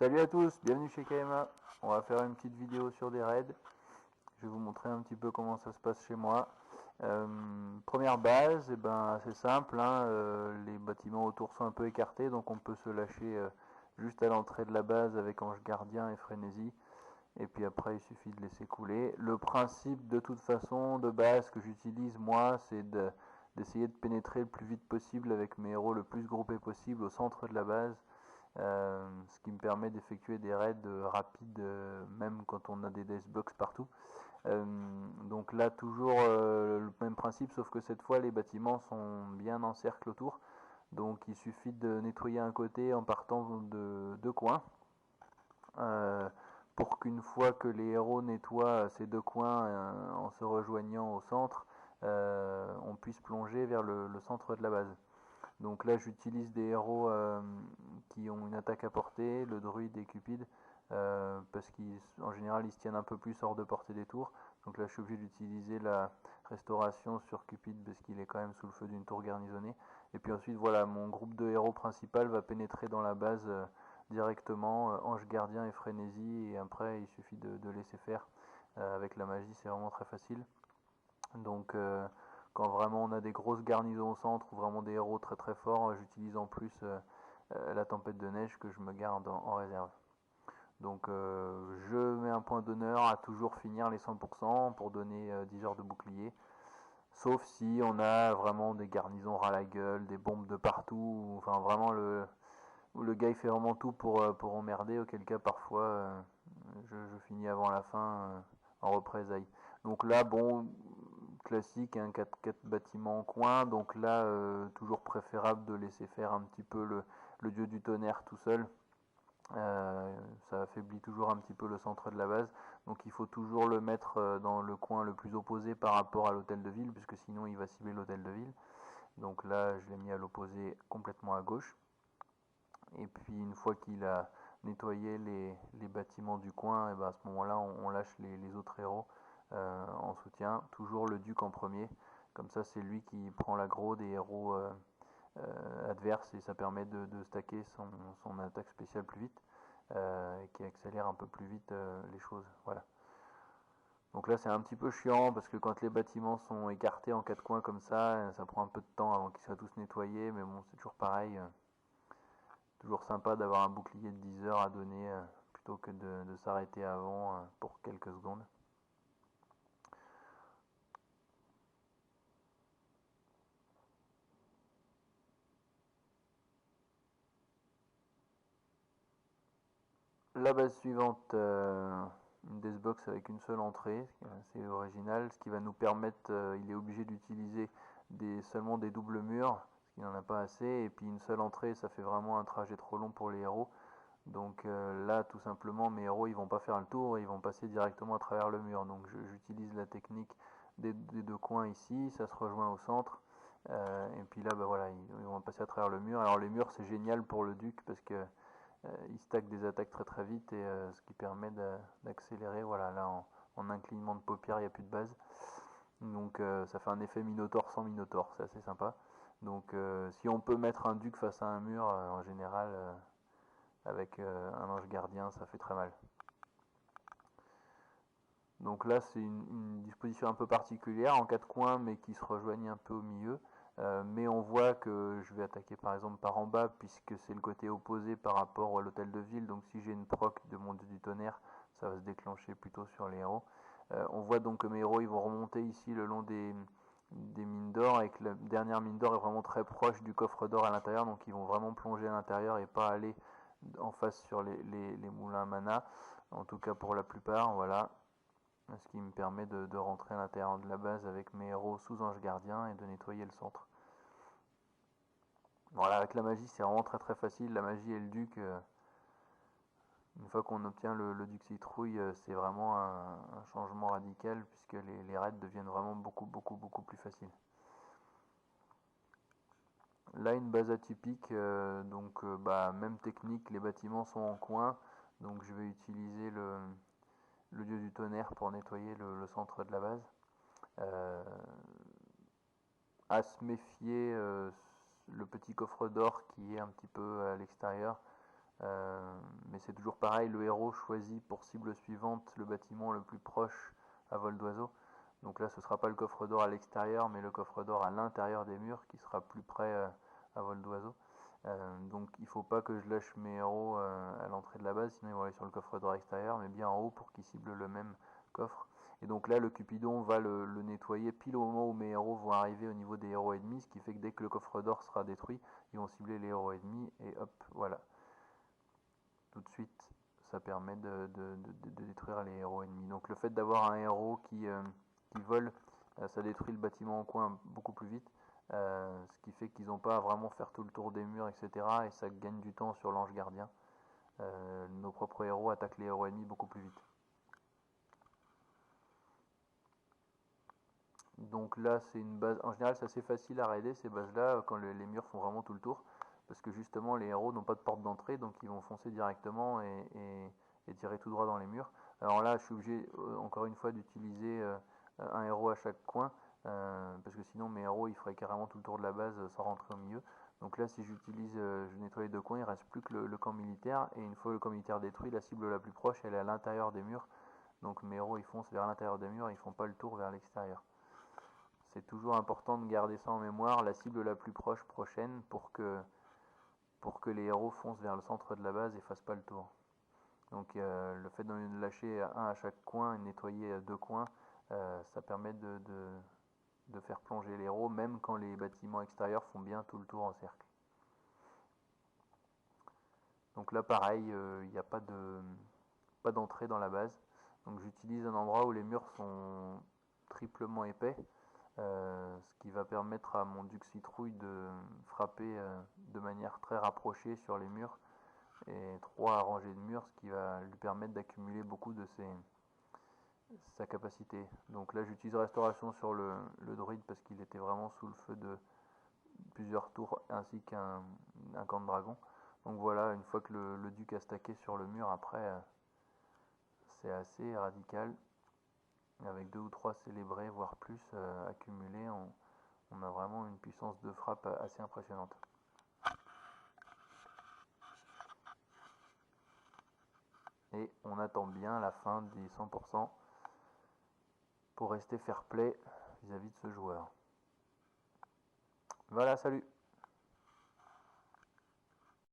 Salut à tous, bienvenue chez KMA. On va faire une petite vidéo sur des raids. Je vais vous montrer un petit peu comment ça se passe chez moi. Première base, et ben c'est simple, hein, les bâtiments autour sont un peu écartés, donc on peut se lâcher juste à l'entrée de la base avec Ange Gardien et Frénésie. Et puis après, il suffit de laisser couler. Le principe de toute façon de base que j'utilise moi, c'est d'essayer de pénétrer le plus vite possible avec mes héros le plus groupés possible au centre de la base. Ce qui me permet d'effectuer des raids rapides même quand on a des deathbox partout. Donc là toujours le même principe, sauf que cette fois les bâtiments sont bien en cercle autour, donc il suffit de nettoyer un côté en partant de deux coins, pour qu'une fois que les héros nettoient ces deux coins en se rejoignant au centre, on puisse plonger vers le centre de la base. Donc là j'utilise des héros qui ont une attaque à portée, le druide et Cupid, parce qu'en général ils se tiennent un peu plus hors de portée des tours. Donc là je suis obligé d'utiliser la restauration sur Cupid parce qu'il est quand même sous le feu d'une tour garnisonnée. Et puis ensuite voilà, mon groupe de héros principal va pénétrer dans la base directement, Ange Gardien et Frénésie, et après il suffit de laisser faire. Avec la magie c'est vraiment très facile. Donc quand vraiment on a des grosses garnisons au centre ou vraiment des héros très très forts, j'utilise en plus la tempête de neige que je me garde en réserve. Donc je mets un point d'honneur à toujours finir les 100% pour donner 10 heures de bouclier. Sauf si on a vraiment des garnisons ras la gueule, des bombes de partout, enfin vraiment le gars il fait vraiment tout pour emmerder, auquel cas parfois je finis avant la fin en représailles. Donc là, bon, classique, hein, 4 bâtiments en coin, donc là, toujours préférable de laisser faire un petit peu le dieu du tonnerre tout seul. Ça affaiblit toujours un petit peu le centre de la base, donc il faut toujours le mettre dans le coin le plus opposé par rapport à l'hôtel de ville, puisque sinon il va cibler l'hôtel de ville. Donc là, je l'ai mis à l'opposé complètement à gauche. Et puis une fois qu'il a nettoyé les bâtiments du coin, et ben à ce moment-là, on lâche les autres héros en soutien. Toujours le duc en premier. Comme ça, c'est lui qui prend l'aggro des héros adverses, et ça permet de stacker son attaque spéciale plus vite, et qui accélère un peu plus vite les choses. Voilà. Donc là c'est un petit peu chiant parce que quand les bâtiments sont écartés en quatre coins comme ça prend un peu de temps avant qu'ils soient tous nettoyés, mais bon c'est toujours pareil. Toujours sympa d'avoir un bouclier de 10 heures à donner plutôt que de s'arrêter avant pour quelques secondes. La base suivante, une deathbox avec une seule entrée, c'est original, ce qui va nous permettre, il est obligé d'utiliser seulement des doubles murs, parce qu'il n'en a pas assez, et puis une seule entrée, ça fait vraiment un trajet trop long pour les héros. Donc là, tout simplement, mes héros, ils vont pas faire le tour, ils vont passer directement à travers le mur. Donc j'utilise la technique des deux coins ici, ça se rejoint au centre. Et puis là, bah voilà, ils vont passer à travers le mur. Alors les murs, c'est génial pour le duc parce que il stack des attaques très très vite, et ce qui permet d'accélérer. Voilà, là en un clignement de paupières, il n'y a plus de base. Donc ça fait un effet Minotaur sans Minotaur, c'est assez sympa. Donc si on peut mettre un duc face à un mur, en général avec un ange gardien, ça fait très mal. Donc là, c'est une disposition un peu particulière, en quatre coins, mais qui se rejoignent un peu au milieu. Mais on voit que je vais attaquer par exemple par en bas, puisque c'est le côté opposé par rapport à l'hôtel de ville. Donc si j'ai une proc de mon dieu du tonnerre, ça va se déclencher plutôt sur les héros. On voit donc que mes héros ils vont remonter ici le long des mines d'or, et que la dernière mine d'or est vraiment très proche du coffre d'or à l'intérieur, donc ils vont vraiment plonger à l'intérieur et pas aller en face sur les moulins à mana, en tout cas pour la plupart. Voilà, ce qui me permet de rentrer à l'intérieur de la base avec mes héros sous ange gardien et de nettoyer le centre. Voilà, avec la magie c'est vraiment très très facile. La magie et le duc, une fois qu'on obtient le duc citrouille, c'est vraiment un changement radical, puisque les raids deviennent vraiment beaucoup plus faciles. Là, une base atypique, donc bah, même technique, les bâtiments sont en coin, donc je vais utiliser le dieu du tonnerre pour nettoyer le centre de la base. À se méfier, le petit coffre d'or qui est un petit peu à l'extérieur, mais c'est toujours pareil, le héros choisit pour cible suivante le bâtiment le plus proche à vol d'oiseau. Donc là, ce ne sera pas le coffre d'or à l'extérieur, mais le coffre d'or à l'intérieur des murs qui sera plus près à vol d'oiseau. Donc il ne faut pas que je lâche mes héros à l'entrée de la base, sinon ils vont aller sur le coffre d'or extérieur, mais bien en haut pour qu'ils ciblent le même coffre. Et donc là, le Cupidon va le nettoyer pile au moment où mes héros vont arriver au niveau des héros ennemis, ce qui fait que dès que le coffre d'or sera détruit, ils vont cibler les héros ennemis, et hop, voilà. Tout de suite, ça permet de détruire les héros ennemis. Donc le fait d'avoir un héros qui vole, ça détruit le bâtiment en coin beaucoup plus vite. Ce qui fait qu'ils n'ont pas à vraiment faire tout le tour des murs, etc. Et ça gagne du temps sur l'ange gardien. Nos propres héros attaquent les héros ennemis beaucoup plus vite. Donc là, c'est une base. En général, c'est assez facile à raider ces bases-là quand les murs font vraiment tout le tour. Parce que justement, les héros n'ont pas de porte d'entrée, donc ils vont foncer directement et tirer tout droit dans les murs. Alors là, je suis obligé, encore une fois, d'utiliser un héros à chaque coin. Parce que sinon, mes héros, ils feraient carrément tout le tour de la base sans rentrer au milieu. Donc là, si j'utilise, je nettoie les deux coins, il ne reste plus que le camp militaire. Et une fois le camp militaire détruit, la cible la plus proche, elle est à l'intérieur des murs. Donc mes héros, ils foncent vers l'intérieur des murs, ils font pas le tour vers l'extérieur. C'est toujours important de garder ça en mémoire, la cible la plus prochaine, pour que les héros foncent vers le centre de la base et fassent pas le tour. Donc le fait d'en lâcher un à chaque coin et nettoyer deux coins, ça permet de faire plonger les héros, même quand les bâtiments extérieurs font bien tout le tour en cercle. Donc là pareil, il n'y a pas d'entrée dans la base. Donc j'utilise un endroit où les murs sont triplement épais. Ce qui va permettre à mon duc citrouille de frapper de manière très rapprochée sur les murs et 3 rangées de murs, ce qui va lui permettre d'accumuler beaucoup de sa capacité. Donc là j'utilise restauration sur le druide parce qu'il était vraiment sous le feu de plusieurs tours ainsi qu'un camp de dragon. Donc voilà, une fois que le duc a stacké sur le mur, après c'est assez radical. Avec 2 ou 3 célébrés, voire plus accumulés, on a vraiment une puissance de frappe assez impressionnante. Et on attend bien la fin des 100% pour rester fair play vis-à-vis de ce joueur. Voilà, salut!